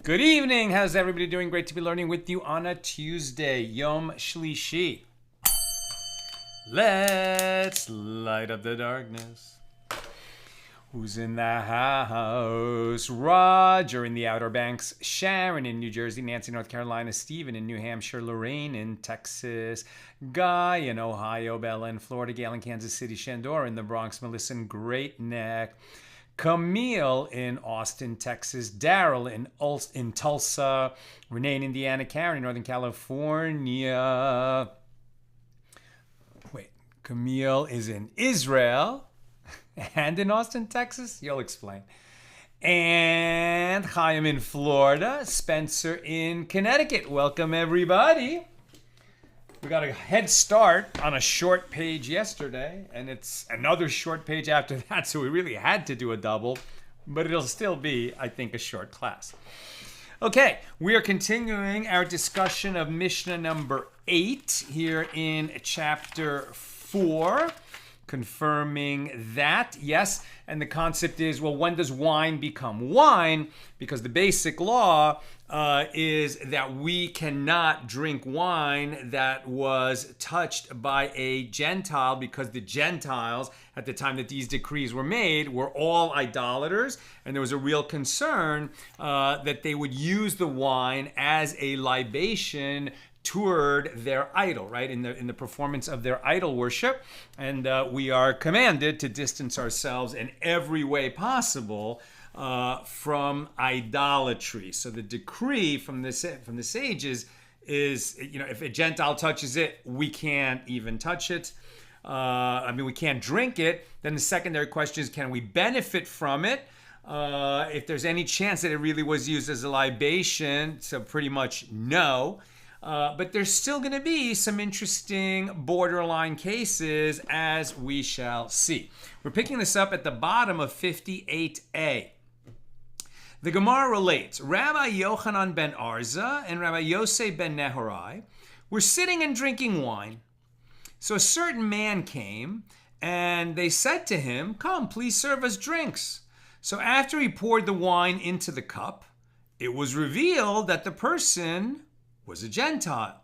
Good evening. How's everybody doing? Great to be learning with you on a Tuesday, Yom Shlishi. Let's light up the darkness. Who's in the house? Roger in the Outer Banks, Sharon in New Jersey, Nancy, North Carolina, Stephen in New Hampshire, Lorraine in Texas, Guy in Ohio, Bella in Florida, Gail in Kansas City, Shandor in the Bronx, Melissa in Great Neck, Camille in Austin, Texas, Daryl in Tulsa, Renee in Indiana, Karen in Northern California. Wait, Camille is in Israel and in Austin, Texas? You'll explain. And Chaim in Florida, Spencer in Connecticut. Welcome, everybody. We got a head start on a short page yesterday, and it's another short page after that, so we really had to do a double, but it'll still be, I think, a short class. Okay, we are continuing our discussion of Mishnah number 8 here in chapter 4, confirming that, yes, and the concept is, well, when does wine become wine? Because the basic law is that we cannot drink wine that was touched by a Gentile, because the Gentiles, at the time that these decrees were made, were all idolaters, and there was a real concern that they would use the wine as a libation toward their idol, right, in the performance of their idol worship. And we are commanded to distance ourselves in every way possible from idolatry. So the decree from the sages is, if a Gentile touches it, we can't even touch it. We can't drink it. Then the secondary question is, can we benefit from it? If there's any chance that it really was used as a libation, so pretty much no. But there's still going to be some interesting borderline cases, as we shall see. We're picking this up at the bottom of 58a. The Gemara relates, Rabbi Yochanan ben Arza and Rabbi Yosef ben Nehorai were sitting and drinking wine. So a certain man came, and they said to him, "Come, please serve us drinks." So after he poured the wine into the cup, it was revealed that the person was a Gentile,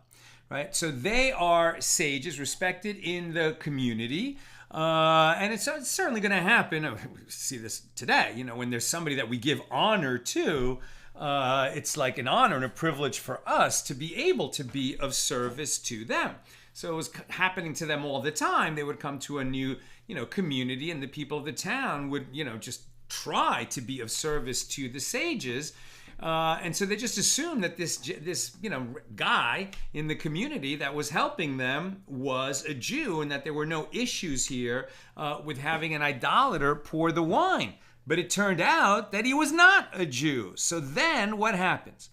right? So they are sages, respected in the community, and it's certainly going to happen. We see this today, when there's somebody that we give honor to, it's like an honor and a privilege for us to be able to be of service to them. So it was happening to them all the time. They would come to a new, community, and the people of the town would, just try to be of service to the sages. And so they just assumed that this guy in the community that was helping them was a Jew, and that there were no issues here with having an idolater pour the wine. But it turned out that he was not a Jew. So then what happens?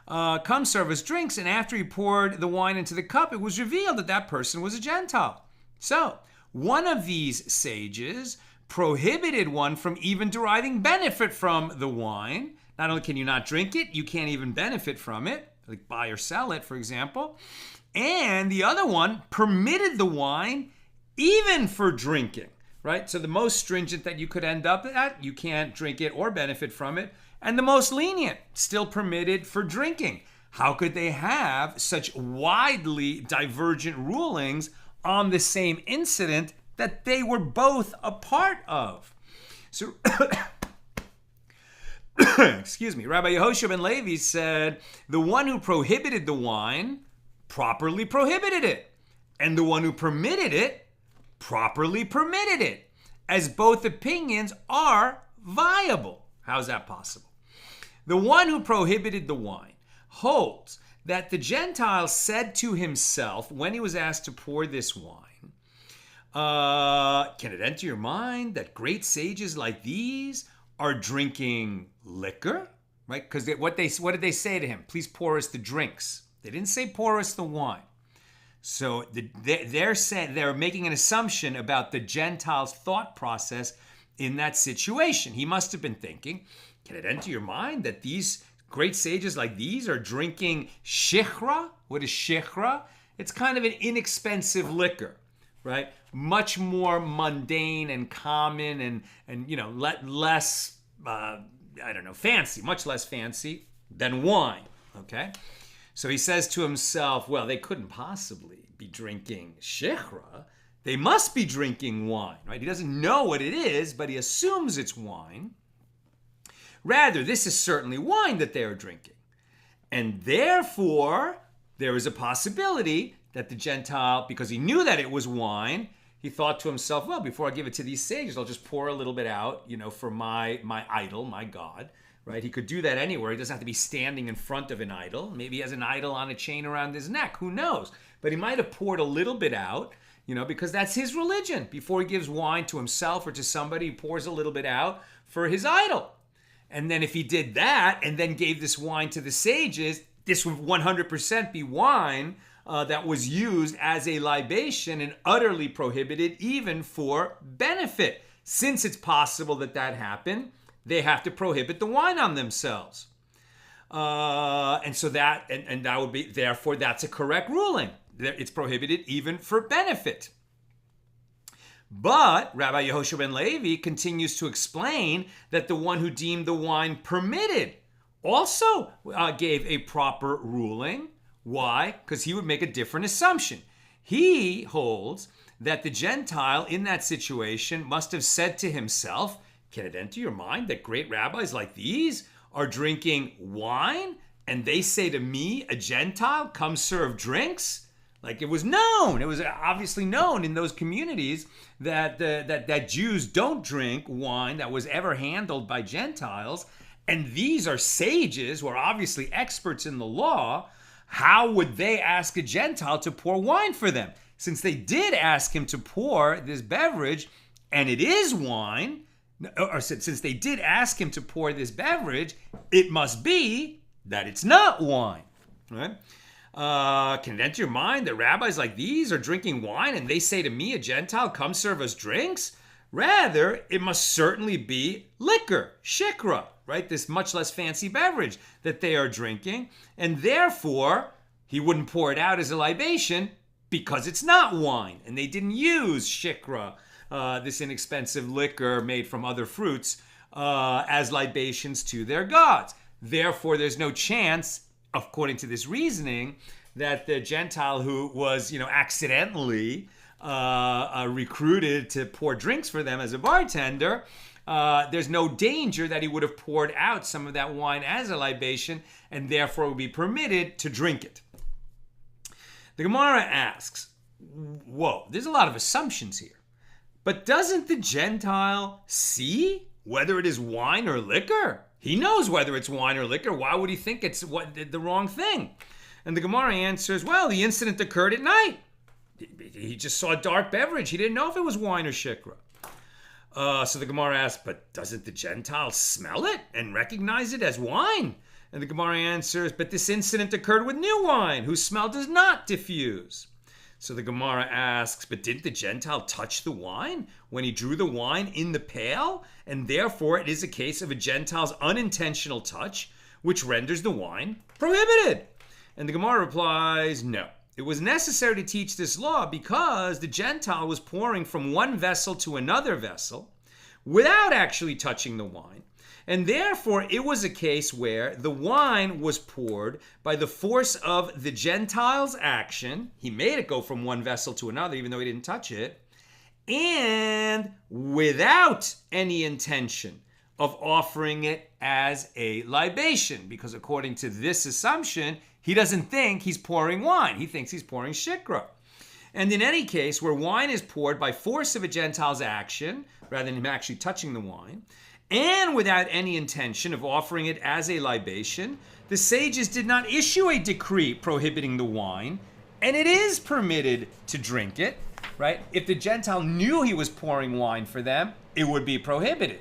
Come serve us drinks, and after he poured the wine into the cup, it was revealed that that person was a Gentile. So one of these sages prohibited one from even deriving benefit from the wine. Not only can you not drink it, you can't even benefit from it, like buy or sell it, for example. And the other one permitted the wine even for drinking, right? So the most stringent that you could end up at, you can't drink it or benefit from it. And the most lenient, still permitted for drinking. How could they have such widely divergent rulings on the same incident that they were both a part of? So, excuse me, Rabbi Yehoshua ben Levi said, the one who prohibited the wine properly prohibited it, and the one who permitted it properly permitted it, as both opinions are viable. How's that possible? The one who prohibited the wine holds that the Gentile said to himself when he was asked to pour this wine, can it enter your mind that great sages like these are drinking liquor? Right? Because what did they say to him? Please pour us the drinks. They didn't say pour us the wine. So they're making an assumption about the Gentile's thought process in that situation. He must have been thinking, can it enter your mind that these great sages like these are drinking shichra? What is shichra? It's kind of an inexpensive liquor, right? Much more mundane and common and less, fancy, much less fancy than wine, okay? So he says to himself, well, they couldn't possibly be drinking shichra. They must be drinking wine, right? He doesn't know what it is, but he assumes it's wine. Rather, this is certainly wine that they are drinking. And therefore, there is a possibility that the Gentile, because he knew that it was wine, he thought to himself, well, before I give it to these sages, I'll just pour a little bit out, for my idol, my God, right? He could do that anywhere. He doesn't have to be standing in front of an idol. Maybe he has an idol on a chain around his neck. Who knows? But he might have poured a little bit out, because that's his religion. Before he gives wine to himself or to somebody, he pours a little bit out for his idol. And then if he did that and then gave this wine to the sages, this would 100% be wine that was used as a libation and utterly prohibited even for benefit. Since it's possible that happened, they have to prohibit the wine on themselves. And so that would be, therefore, that's a correct ruling. It's prohibited even for benefit. But Rabbi Yehoshua ben Levi continues to explain that the one who deemed the wine permitted also gave a proper ruling. Why? Because he would make a different assumption. He holds that the Gentile in that situation must have said to himself, can it enter your mind that great rabbis like these are drinking wine? And they say to me, a Gentile, come serve drinks? Like it was known. It was obviously known in those communities that Jews don't drink wine that was ever handled by Gentiles. And these are sages who are obviously experts in the law. How would they ask a Gentile to pour wine for them? Since they did ask him to pour this beverage, and it is wine, or since they did ask him to pour this beverage, it must be that it's not wine, right? Can it enter your mind that rabbis like these are drinking wine and they say to me, a Gentile, come serve us drinks? Rather, it must certainly be liquor, shikra, right? This much less fancy beverage that they are drinking. And therefore, he wouldn't pour it out as a libation because it's not wine. And they didn't use shikra, this inexpensive liquor made from other fruits, as libations to their gods. Therefore, there's no chance, according to this reasoning, that the Gentile who was, accidentally recruited to pour drinks for them as a bartender, there's no danger that he would have poured out some of that wine as a libation and therefore would be permitted to drink it. The Gemara asks, whoa, there's a lot of assumptions here. But doesn't the Gentile see whether it is wine or liquor? He knows whether it's wine or liquor. Why would he think it's the wrong thing? And the Gemara answers, well, the incident occurred at night. He just saw a dark beverage. He didn't know if it was wine or shikra. So the Gemara asks, but doesn't the Gentile smell it and recognize it as wine? And the Gemara answers, but this incident occurred with new wine, whose smell does not diffuse. So the Gemara asks, but didn't the Gentile touch the wine when he drew the wine in the pail? And therefore it is a case of a Gentile's unintentional touch, which renders the wine prohibited. And the Gemara replies, no. It was necessary to teach this law because the Gentile was pouring from one vessel to another vessel without actually touching the wine. And therefore, it was a case where the wine was poured by the force of the Gentile's action. He made it go from one vessel to another, even though he didn't touch it, and without any intention of offering it as a libation. Because according to this assumption, he doesn't think he's pouring wine. He thinks he's pouring shikra. And in any case, where wine is poured by force of a Gentile's action, rather than him actually touching the wine, and without any intention of offering it as a libation, the sages did not issue a decree prohibiting the wine, and it is permitted to drink it, right? If the Gentile knew he was pouring wine for them, it would be prohibited.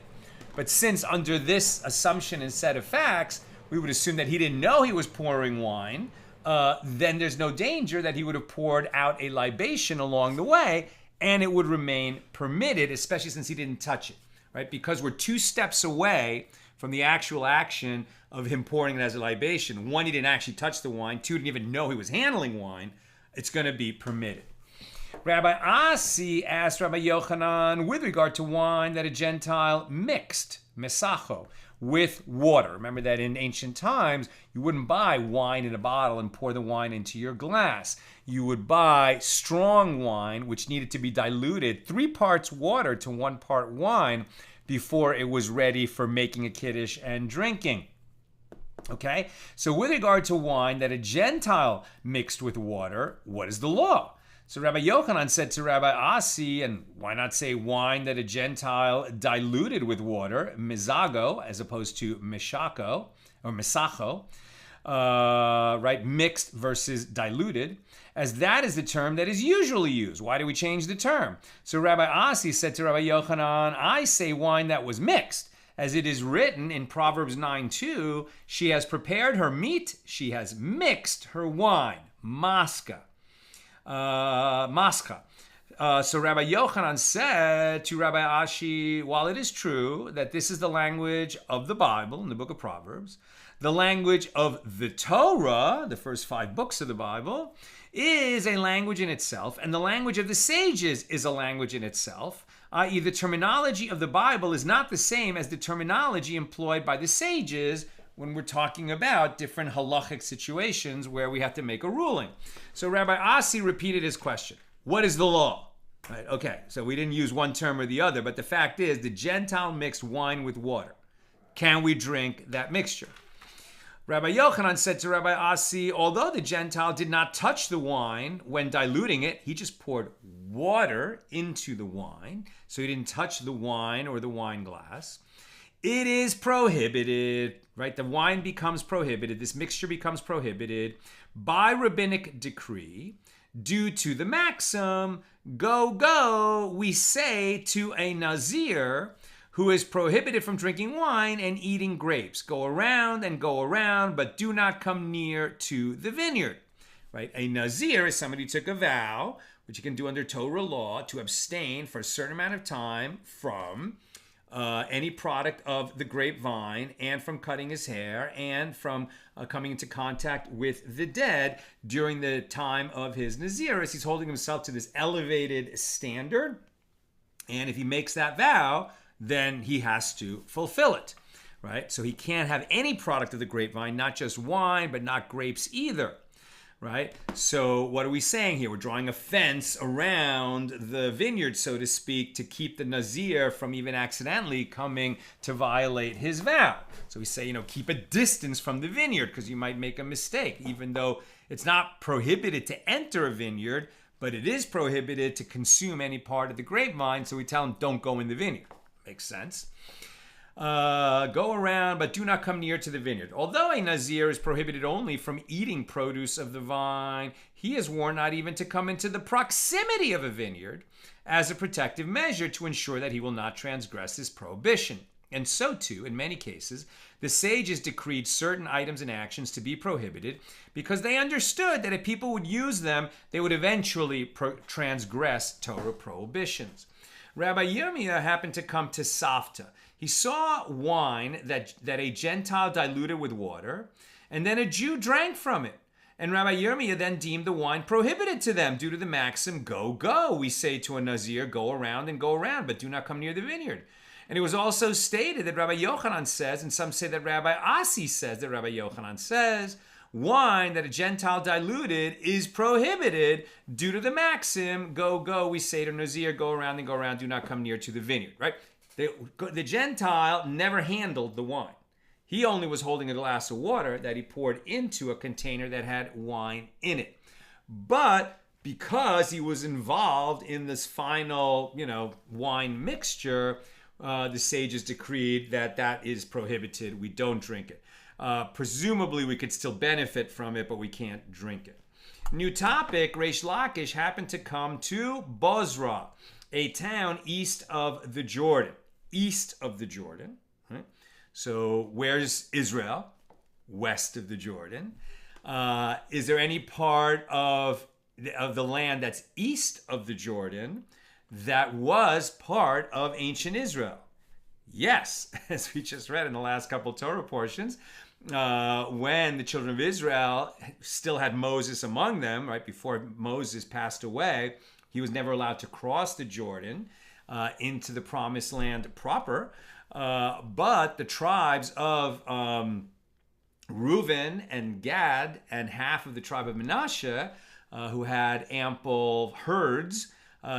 But since under this assumption and set of facts, we would assume that he didn't know he was pouring wine, then there's no danger that he would have poured out a libation along the way, and it would remain permitted, especially since he didn't touch it. Right? Because we're 2 steps away from the actual action of him pouring it as a libation. 1, he didn't actually touch the wine. 2, didn't even know he was handling wine. It's going to be permitted. Rabbi Asi asked Rabbi Yochanan with regard to wine that a Gentile mixed, mesacho, with water. Remember that in ancient times, you wouldn't buy wine in a bottle and pour the wine into your glass. You would buy strong wine, which needed to be diluted 3 parts water to 1 part wine before it was ready for making a kiddush and drinking. Okay? So with regard to wine that a Gentile mixed with water, what is the law? So Rabbi Yochanan said to Rabbi Asi, and why not say wine that a Gentile diluted with water, mizago, as opposed to mishako, or misacho, right? Mixed versus diluted, as that is the term that is usually used. Why do we change the term? So Rabbi Asi said to Rabbi Yochanan, I say wine that was mixed, as it is written in Proverbs 9:2, she has prepared her meat, she has mixed her wine, mascha. So Rabbi Yochanan said to Rabbi Ashi, while it is true that this is the language of the Bible in the book of Proverbs, the language of the Torah, the first 5 books of the Bible, is a language in itself, and the language of the sages is a language in itself, i.e. the terminology of the Bible is not the same as the terminology employed by the sages when we're talking about different halachic situations where we have to make a ruling. So Rabbi Asi repeated his question. What is the law? Right, okay, so we didn't use one term or the other, but the fact is the Gentile mixed wine with water. Can we drink that mixture? Rabbi Yochanan said to Rabbi Asi, although the Gentile did not touch the wine when diluting it, he just poured water into the wine, so he didn't touch the wine or the wine glass. It is prohibited, right? The wine becomes prohibited, this mixture becomes prohibited by rabbinic decree due to the maxim, go, go, we say to a Nazir who is prohibited from drinking wine and eating grapes. Go around, but do not come near to the vineyard, right? A Nazir is somebody who took a vow, which you can do under Torah law, to abstain for a certain amount of time from any product of the grapevine and from cutting his hair and from coming into contact with the dead during the time of his Nazirus. He's holding himself to this elevated standard. And if he makes that vow, then he has to fulfill it, right? So he can't have any product of the grapevine, not just wine, but not grapes either, right? So what are we saying here? We're drawing a fence around the vineyard, so to speak, to keep the Nazir from even accidentally coming to violate his vow. So we say, keep a distance from the vineyard because you might make a mistake, even though it's not prohibited to enter a vineyard, but it is prohibited to consume any part of the grapevine. So we tell him, don't go in the vineyard. Makes sense. Go around, but do not come near to the vineyard. Although a Nazir is prohibited only from eating produce of the vine, he is warned not even to come into the proximity of a vineyard as a protective measure to ensure that he will not transgress this prohibition. And so too, in many cases, the sages decreed certain items and actions to be prohibited because they understood that if people would use them, they would eventually transgress Torah prohibitions. Rabbi Yirmiyah happened to come to Safta. He saw wine that a Gentile diluted with water, and then a Jew drank from it. And Rabbi Yirmiyah then deemed the wine prohibited to them due to the maxim, go, go. We say to a Nazir, go around, but do not come near the vineyard. And it was also stated that Rabbi Yochanan says, and some say that Rabbi Asi says that Rabbi Yochanan says, wine that a Gentile diluted is prohibited due to the maxim, go, we say to Nazir, go around and go around, do not come near to the vineyard, right? The Gentile never handled the wine. He only was holding a glass of water that he poured into a container that had wine in it. But because he was involved in this final, wine mixture, the sages decreed that is prohibited. We don't drink it. Presumably, we could still benefit from it, but we can't drink it. New topic, Reish Lakish happened to come to Bozra, a town east of the Jordan. East of the Jordan. Right? So where's Israel? West of the Jordan. Is there any part of the land that's east of the Jordan that was part of ancient Israel? Yes, as we just read in the last couple Torah portions. When the children of Israel still had Moses among them, right before Moses passed away, he was never allowed to cross the Jordan into the promised land proper. But the tribes of Reuben and Gad and half of the tribe of Manasseh, who had ample herds,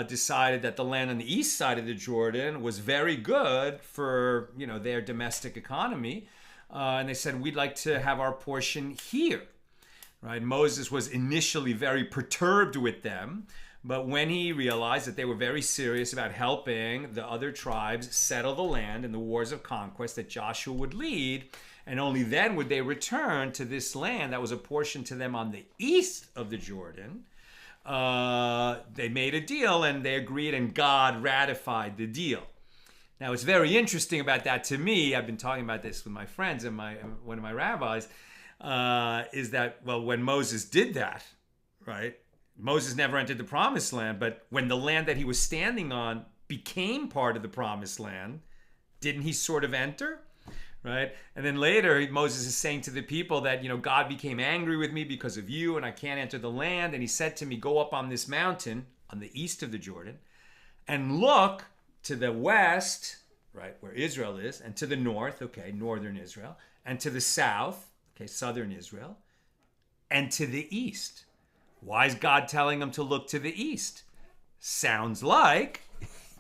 decided that the land on the east side of the Jordan was very good for their domestic economy. And they said, we'd like to have our portion here, right? Moses was initially very perturbed with them, but when he realized that they were very serious about helping the other tribes settle the land in the wars of conquest that Joshua would lead, and only then would they return to this land that was apportioned to them on the east of the Jordan, they made a deal and they agreed, and God ratified the deal. Now, what's very interesting about that to me, I've been talking about this with my friends and one of my rabbis, is that, when Moses did that, right, Moses never entered the promised land, but when the land that he was standing on became part of the promised land, didn't he sort of enter? Right? And then later, Moses is saying to the people that, God became angry with me because of you, and I can't enter the land. And he said to me, go up on this mountain on the east of the Jordan and look to the west, right, where Israel is, and to the north, okay, northern Israel, and to the south, okay, southern Israel, and to the east. Why is God telling him to look to the east? Sounds like,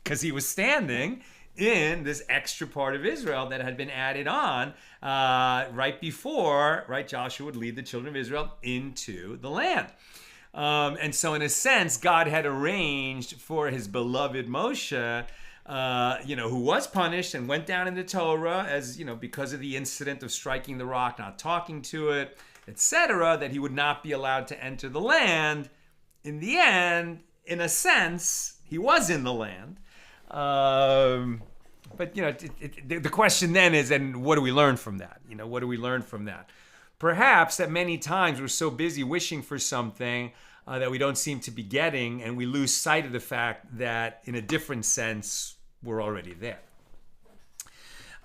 because he was standing in this extra part of Israel that had been added on right before, right, Joshua would lead the children of Israel into the land. And so in a sense, God had arranged for his beloved Moshe, who was punished and went down in the Torah as, because of the incident of striking the rock, not talking to it, etc., that he would not be allowed to enter the land. In the end, in a sense, he was in the land. But, the question then is, and what do we learn from that? What do we learn from that? Perhaps that many times we're so busy wishing for something that we don't seem to be getting, and we lose sight of the fact that in a different sense, we're already there.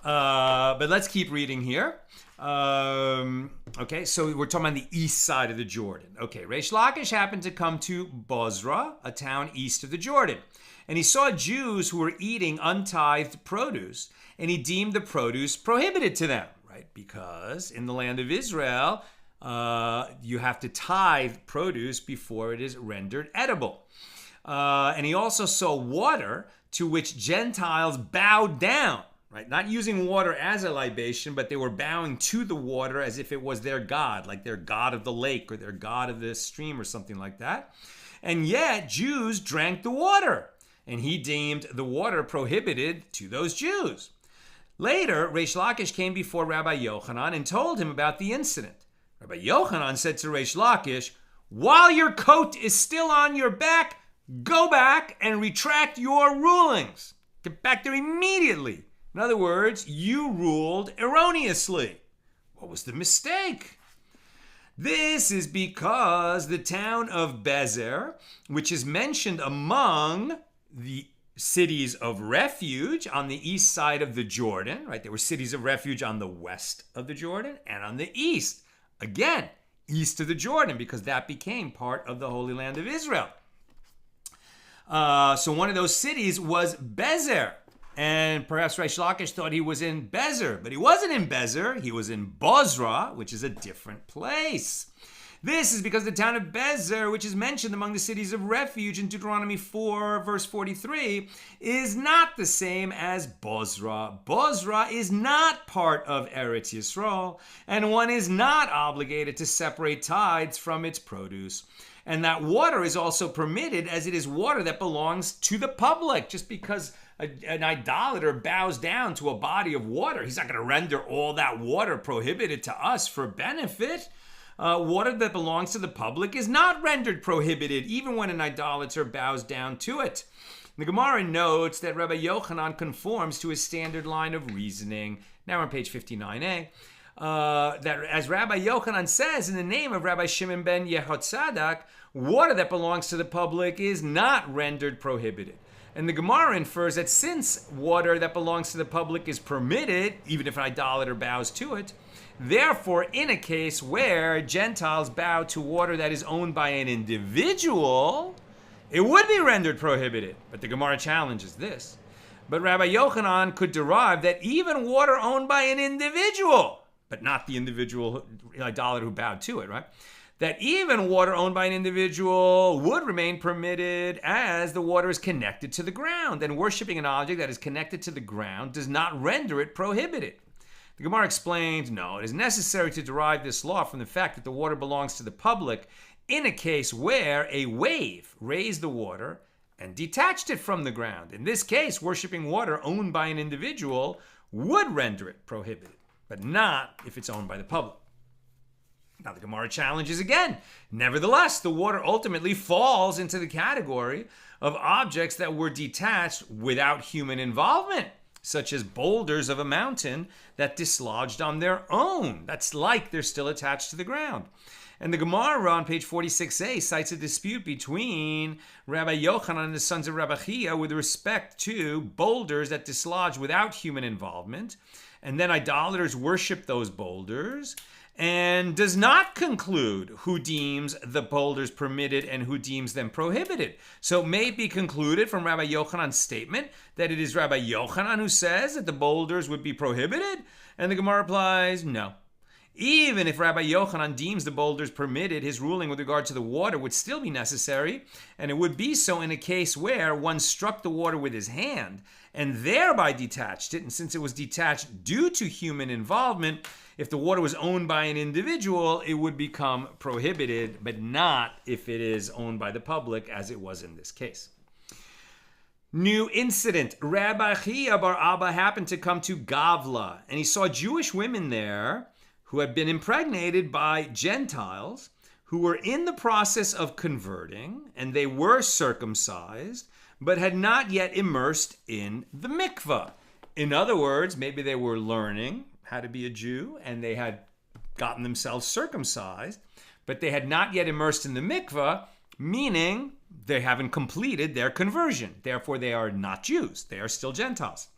But let's keep reading here. Okay, so we're talking about the east side of the Jordan. Okay, Reish Lakish happened to come to Bozra, a town east of the Jordan. And he saw Jews who were eating untithed produce, and he deemed the produce prohibited to them, right? Because in the land of Israel, you have to tithe produce before it is rendered edible. And he also saw water to which Gentiles bowed down, right? Not using water as a libation, but they were bowing to the water as if it was their god, like their god of the lake or their god of the stream or something like that. And yet Jews drank the water, and he deemed the water prohibited to those Jews. Later, Reish Lakish came before Rabbi Yochanan and told him about the incident. Rabbi Yochanan said to Reish Lakish, while your coat is still on your back, go back and retract your rulings. Get back there immediately. In other words, you ruled erroneously. What was the mistake? This is because the town of Bezer, which is mentioned among the cities of refuge on the east side of the Jordan, right? There were cities of refuge on the west of the Jordan and on the east. Again, east of the Jordan, because that became part of the Holy Land of Israel. So one of those cities was Bezer. And perhaps Reish Lakish thought he was in Bezer, but he wasn't in Bezer. He was in Bozra, which is a different place. This is because the town of Bezer, which is mentioned among the cities of refuge in Deuteronomy 4, verse 43, is not the same as Bozra. Bozra is not part of Eretz Yisrael, and one is not obligated to separate tithes from its produce. And that water is also permitted as it is water that belongs to the public. Just because an idolater bows down to a body of water, he's not going to render all that water prohibited to us for benefit. Water that belongs to the public is not rendered prohibited, even when an idolater bows down to it. The Gemara notes that Rabbi Yochanan conforms to a standard line of reasoning. Now we're on page 59a. That as Rabbi Yochanan says, in the name of Rabbi Shimon ben Yehotzadak, water that belongs to the public is not rendered prohibited. And the Gemara infers that since water that belongs to the public is permitted, even if an idolater bows to it, therefore, in a case where Gentiles bow to water that is owned by an individual, it would be rendered prohibited. But the Gemara challenges this. But Rabbi Yochanan could derive that even water owned by an individual, but not the individual idolater who bowed to it, right? That even water owned by an individual would remain permitted as the water is connected to the ground, and worshiping an object that is connected to the ground does not render it prohibited. The Gemara explains, no, it is necessary to derive this law from the fact that the water belongs to the public in a case where a wave raised the water and detached it from the ground. In this case, worshiping water owned by an individual would render it prohibited, but not if it's owned by the public. Now the Gemara challenges again. Nevertheless, the water ultimately falls into the category of objects that were detached without human involvement, such as boulders of a mountain that dislodged on their own. That's like they're still attached to the ground. And the Gemara on page 46a cites a dispute between Rabbi Yochanan and the sons of Rabbi Chia with respect to boulders that dislodge without human involvement. And then idolaters worship those boulders, and does not conclude who deems the boulders permitted and who deems them prohibited. So it may be concluded from Rabbi Yochanan's statement that it is Rabbi Yochanan who says that the boulders would be prohibited, and the Gemara replies, no. Even if Rabbi Yochanan deems the boulders permitted, his ruling with regard to the water would still be necessary, and it would be so in a case where one struck the water with his hand and thereby detached it, and since it was detached due to human involvement, if the water was owned by an individual, it would become prohibited, but not if it is owned by the public, as it was in this case. New incident. Rabbi Chia bar Abba happened to come to Gavla, and he saw Jewish women there who had been impregnated by Gentiles who were in the process of converting, and they were circumcised, but had not yet immersed in the mikvah. In other words, maybe they were learning how to be a Jew, and they had gotten themselves circumcised, but they had not yet immersed in the mikvah, meaning they haven't completed their conversion. Therefore, they are not Jews. They are still Gentiles.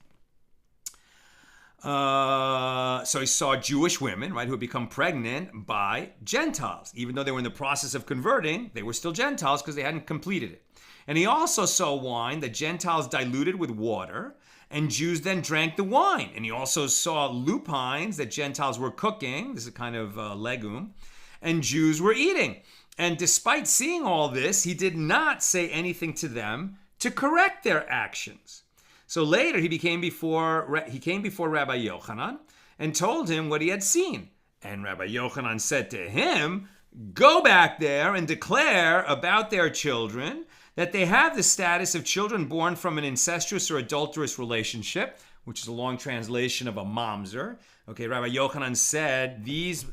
So he saw Jewish women, right, who had become pregnant by Gentiles. Even though they were in the process of converting, they were still Gentiles because they hadn't completed it. And he also saw wine that Gentiles diluted with water, and Jews then drank the wine. And he also saw lupines that Gentiles were cooking. This is a kind of legume. And Jews were eating. And despite seeing all this, he did not say anything to them to correct their actions. So later he came before Rabbi Yochanan and told him what he had seen. And Rabbi Yochanan said to him, go back there and declare about their children that they have the status of children born from an incestuous or adulterous relationship, which is a long translation of a mamzer. Okay, Rabbi Yochanan said these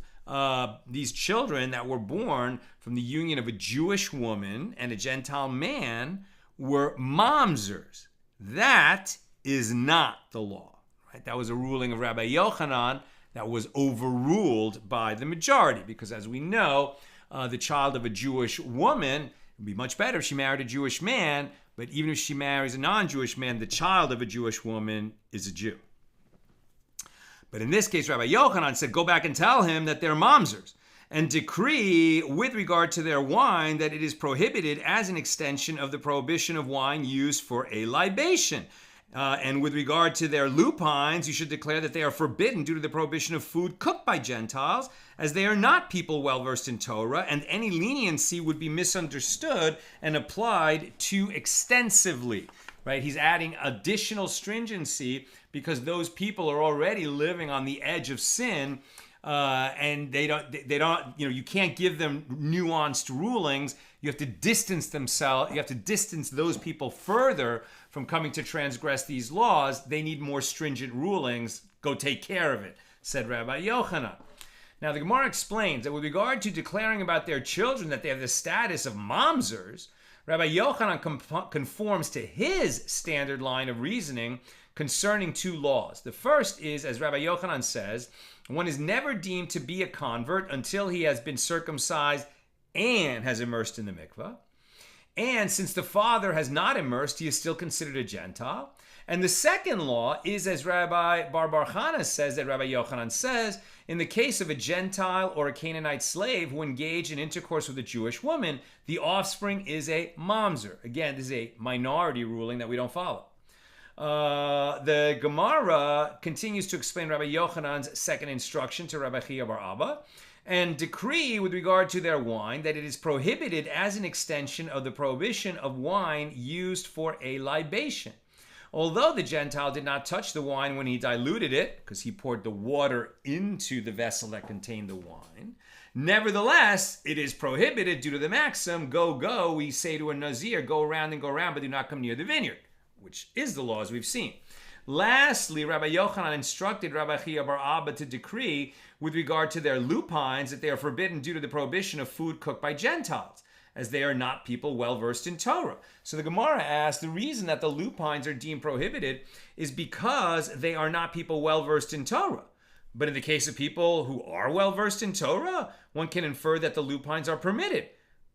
children that were born from the union of a Jewish woman and a Gentile man were mamzers. That is not the law. Right? That was a ruling of Rabbi Yochanan that was overruled by the majority, because as we know, the child of a Jewish woman, it would be much better if she married a Jewish man, but even if she marries a non-Jewish man, the child of a Jewish woman is a Jew. But in this case, Rabbi Yochanan said, go back and tell him that they're mamzers, and decree with regard to their wine that it is prohibited as an extension of the prohibition of wine used for a libation. And with regard to their lupines, you should declare that they are forbidden due to the prohibition of food cooked by Gentiles, as they are not people well versed in Torah, and any leniency would be misunderstood and applied too extensively. Right? He's adding additional stringency because those people are already living on the edge of sin, and they don't. You can't give them nuanced rulings. You have to distance themselves. You have to distance those people further from coming to transgress these laws. They need more stringent rulings. Go take care of it, said Rabbi Yochanan. Now the Gemara explains that with regard to declaring about their children that they have the status of mamzers, Rabbi Yochanan conforms to his standard line of reasoning concerning two laws. The first is, as Rabbi Yochanan says, one is never deemed to be a convert until he has been circumcised and has immersed in the mikvah. And since the father has not immersed, he is still considered a Gentile. And the second law is, as Rabbi Bar Chana says, that Rabbi Yochanan says, in the case of a Gentile or a Canaanite slave who engaged in intercourse with a Jewish woman, the offspring is a mamzer. Again, this is a minority ruling that we don't follow. The Gemara continues to explain Rabbi Yochanan's second instruction to Rabbi Chia bar Abba, and decree with regard to their wine that it is prohibited as an extension of the prohibition of wine used for a libation. Although the Gentile did not touch the wine when he diluted it, because he poured the water into the vessel that contained the wine, nevertheless, it is prohibited due to the maxim, go, we say to a Nazir, go around and go around, but do not come near the vineyard, which is the law as we've seen. Lastly, Rabbi Yochanan instructed Rabbi Chia bar Abba to decree with regard to their lupines that they are forbidden due to the prohibition of food cooked by Gentiles, as they are not people well versed in Torah. So the Gemara asks, the reason that the lupines are deemed prohibited is because they are not people well versed in Torah. But in the case of people who are well versed in Torah, one can infer that the lupines are permitted.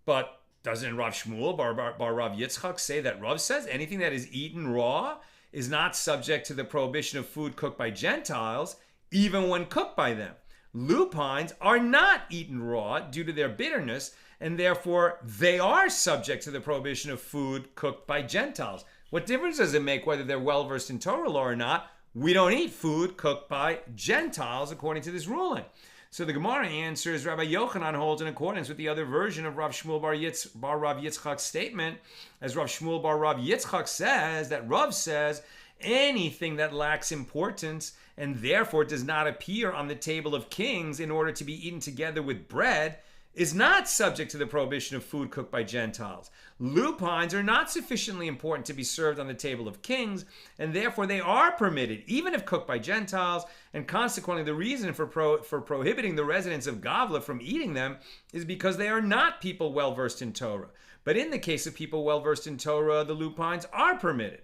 But doesn't Rav Shmuel bar Rav Yitzchak say that Rav says anything that is eaten raw is not subject to the prohibition of food cooked by Gentiles, even when cooked by them? Lupines are not eaten raw due to their bitterness, and therefore they are subject to the prohibition of food cooked by Gentiles. What difference does it make whether they're well versed in Torah law or not? We don't eat food cooked by Gentiles according to this ruling. So the Gemara answers, Rabbi Yochanan holds in accordance with the other version of Rav Shmuel bar Rav Yitzchak's statement, as Rav Shmuel bar Rav Yitzchak says, that Rav says anything that lacks importance and therefore does not appear on the table of kings in order to be eaten together with bread is not subject to the prohibition of food cooked by Gentiles. Lupines are not sufficiently important to be served on the table of kings, and therefore they are permitted, even if cooked by Gentiles, and consequently the reason for prohibiting the residents of Gavla from eating them is because they are not people well versed in Torah. But in the case of people well versed in Torah, the lupines are permitted,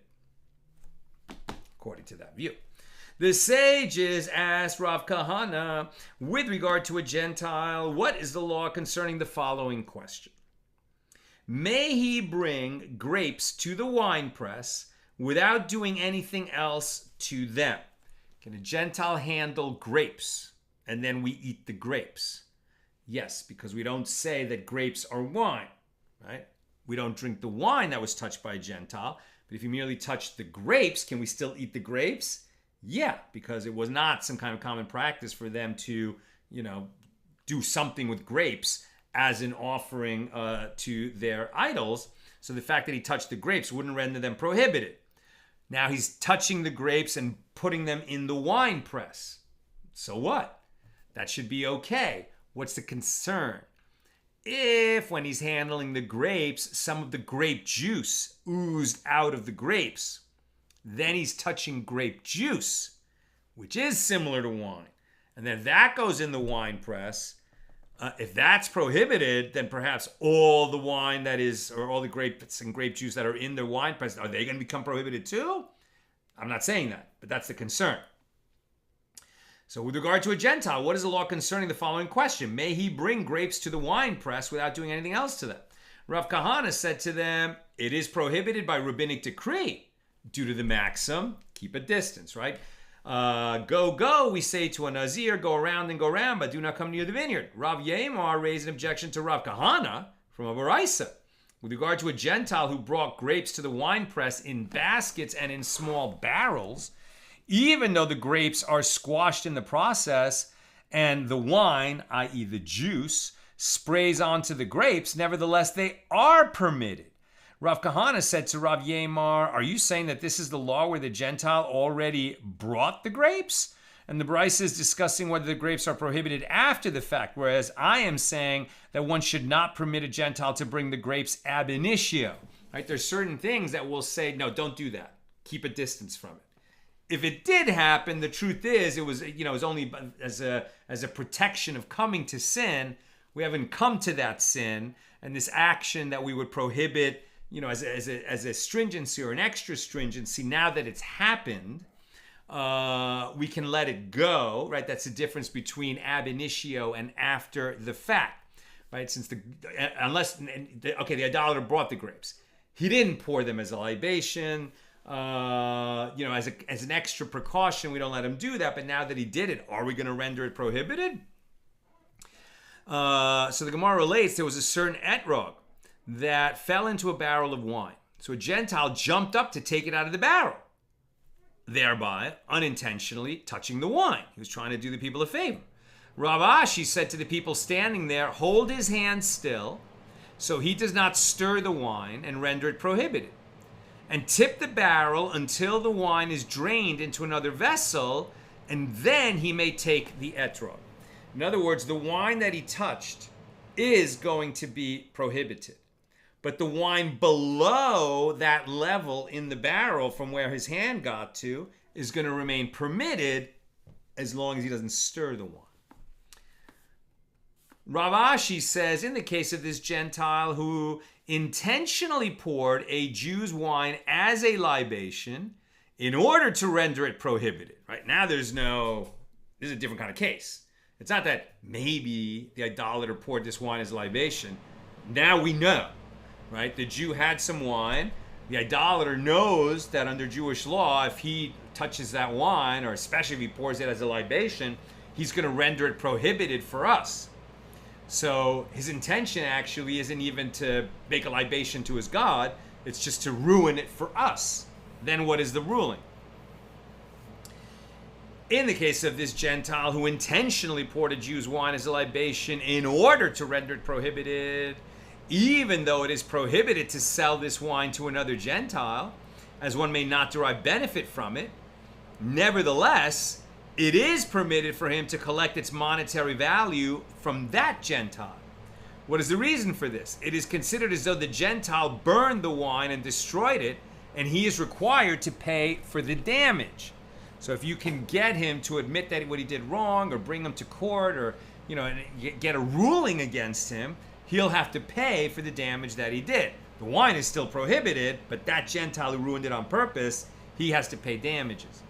according to that view. The sages asked Rav Kahana, with regard to a Gentile, what is the law concerning the following question? May he bring grapes to the winepress without doing anything else to them? Can a Gentile handle grapes and then we eat the grapes? Yes, because we don't say that grapes are wine, right? We don't drink the wine that was touched by a Gentile, but if you merely touch the grapes, can we still eat the grapes? Yeah, because it was not some kind of common practice for them to, do something with grapes as an offering to their idols. So the fact that he touched the grapes wouldn't render them prohibited. Now he's touching the grapes and putting them in the wine press. So what? That should be okay. What's the concern? If when he's handling the grapes, some of the grape juice oozed out of the grapes, then he's touching grape juice, which is similar to wine. And then that goes in the wine press. If that's prohibited, then perhaps all the wine that is, or all the grapes and grape juice that are in the wine press, are they going to become prohibited too? I'm not saying that, but that's the concern. So with regard to a Gentile, what is the law concerning the following question? May he bring grapes to the wine press without doing anything else to them? Rav Kahana said to them, it is prohibited by rabbinic decree. Due to the maxim, keep a distance, right? Go, we say to a Nazir, go around and go around, but do not come near the vineyard. Rav Yemar raised an objection to Rav Kahana from a Baraisa. With regard to a Gentile who brought grapes to the winepress in baskets and in small barrels, even though the grapes are squashed in the process and the wine, i.e. the juice, sprays onto the grapes, nevertheless they are permitted. Rav Kahana said to Rav Yemar, are you saying that this is the law where the Gentile already brought the grapes? And the Brisa is discussing whether the grapes are prohibited after the fact, whereas I am saying that one should not permit a Gentile to bring the grapes ab initio. Right? There's certain things that will say, no, don't do that. Keep a distance from it. If it did happen, the truth is it was only as a protection of coming to sin. We haven't come to that sin, and this action that we would prohibit, as a stringency or an extra stringency, now that it's happened, we can let it go, right? That's the difference between ab initio and after the fact, right? Since the idolater brought the grapes. He didn't pour them as a libation, as an extra precaution. We don't let him do that, but now that he did it, are we going to render it prohibited? So the Gemara relates, there was a certain etrog that fell into a barrel of wine. So a Gentile jumped up to take it out of the barrel, thereby unintentionally touching the wine. He was trying to do the people a favor. Rav Ashi said to the people standing there, hold his hand still so he does not stir the wine and render it prohibited, and tip the barrel until the wine is drained into another vessel, and then he may take the etrog. In other words, the wine that he touched is going to be prohibited. But the wine below that level in the barrel from where his hand got to is going to remain permitted as long as he doesn't stir the wine. Rav Ashi says, in the case of this Gentile who intentionally poured a Jew's wine as a libation in order to render it prohibited, right? Now this is a different kind of case. It's not that maybe the idolater poured this wine as a libation. Now we know, right? The Jew had some wine. The idolater knows that under Jewish law, if he touches that wine, or especially if he pours it as a libation, he's going to render it prohibited for us. So his intention actually isn't even to make a libation to his God. It's just to ruin it for us. Then what is the ruling? In the case of this Gentile who intentionally poured a Jew's wine as a libation in order to render it prohibited, even though it is prohibited to sell this wine to another Gentile, as one may not derive benefit from it, nevertheless, it is permitted for him to collect its monetary value from that Gentile. What is the reason for this? It is considered as though the Gentile burned the wine and destroyed it, and he is required to pay for the damage. So if you can get him to admit that what he did wrong, or bring him to court, or get a ruling against him, he'll have to pay for the damage that he did. The wine is still prohibited, but that Gentile who ruined it on purpose, he has to pay damages.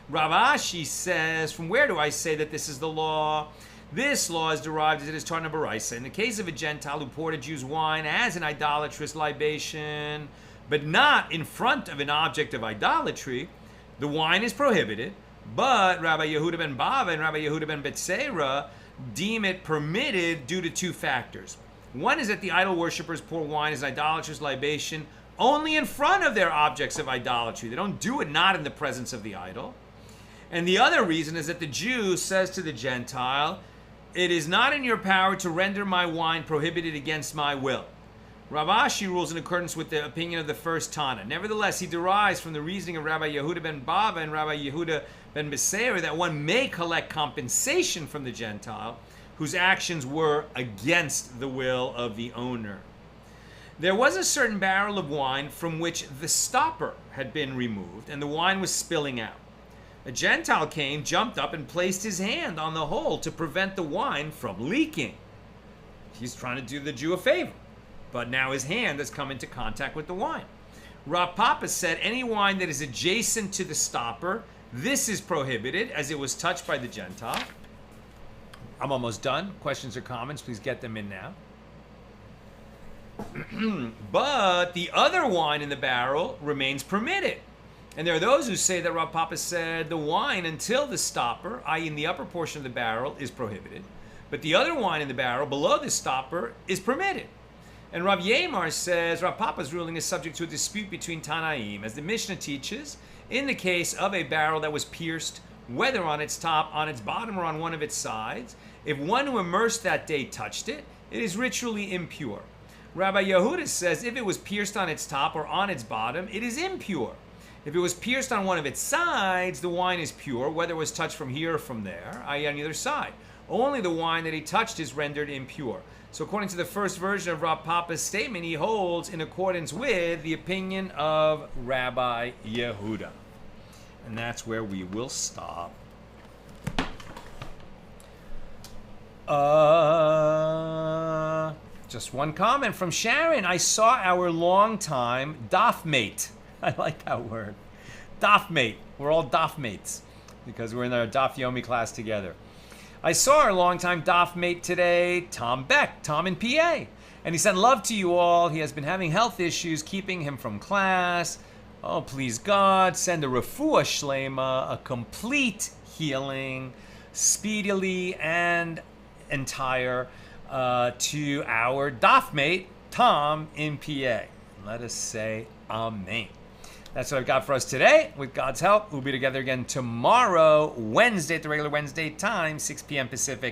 Rav Ashi says, from where do I say that this is the law? This law is derived as it is taught in Baraisa. In the case of a Gentile who poured a Jew's wine as an idolatrous libation, but not in front of an object of idolatry, the wine is prohibited, but Rabbi Yehuda ben Bava and Rabbi Yehuda ben Bezer deem it permitted due to two factors. One is that the idol worshippers pour wine as an idolatrous libation only in front of their objects of idolatry. They don't do it not in the presence of the idol. And the other reason is that the Jew says to the Gentile, it is not in your power to render my wine prohibited against my will. Rav Ashi rules in accordance with the opinion of the first Tana. Nevertheless, he derives from the reasoning of Rabbi Yehuda ben Bava and Rabbi Yehuda ben Bezer that one may collect compensation from the Gentile whose actions were against the will of the owner. There was a certain barrel of wine from which the stopper had been removed, and the wine was spilling out. A Gentile came, jumped up, and placed his hand on the hole to prevent the wine from leaking. He's trying to do the Jew a favor, but now his hand has come into contact with the wine. Rav Papa said any wine that is adjacent to the stopper, this is prohibited as it was touched by the Gentile. I'm almost done. Questions or comments, please get them in now. But the other wine in the barrel remains permitted. And there are those who say that Rav Papa said the wine until the stopper, i.e. in the upper portion of the barrel, is prohibited. But the other wine in the barrel below the stopper is permitted. And Rav Yemar says Rav Papa's ruling is subject to a dispute between Tanaim, as the Mishnah teaches, in the case of a barrel that was pierced, whether on its top, on its bottom, or on one of its sides, if one who immersed that day touched it, it is ritually impure. Rabbi Yehuda says if it was pierced on its top or on its bottom, it is impure. If it was pierced on one of its sides, the wine is pure, whether it was touched from here or from there, i.e. on either side. Only the wine that he touched is rendered impure. So according to the first version of Rav Papa's statement, he holds in accordance with the opinion of Rabbi Yehuda. And that's where we will stop. Just one comment from Sharon. I saw our longtime daf mate. I like that word. Daf mate. We're all daf mates because we're in our daf yomi class together. I saw our longtime daf mate today, Tom Beck, Tom in PA. And he sent love to you all. He has been having health issues keeping him from class. Oh, please God, send a refuah shlema, a complete healing, speedily and entire, to our daf mate, Tom in PA. Let us say amen. That's what I've got for us today. With God's help, we'll be together again tomorrow, Wednesday, at the regular Wednesday time, 6 p.m. Pacific,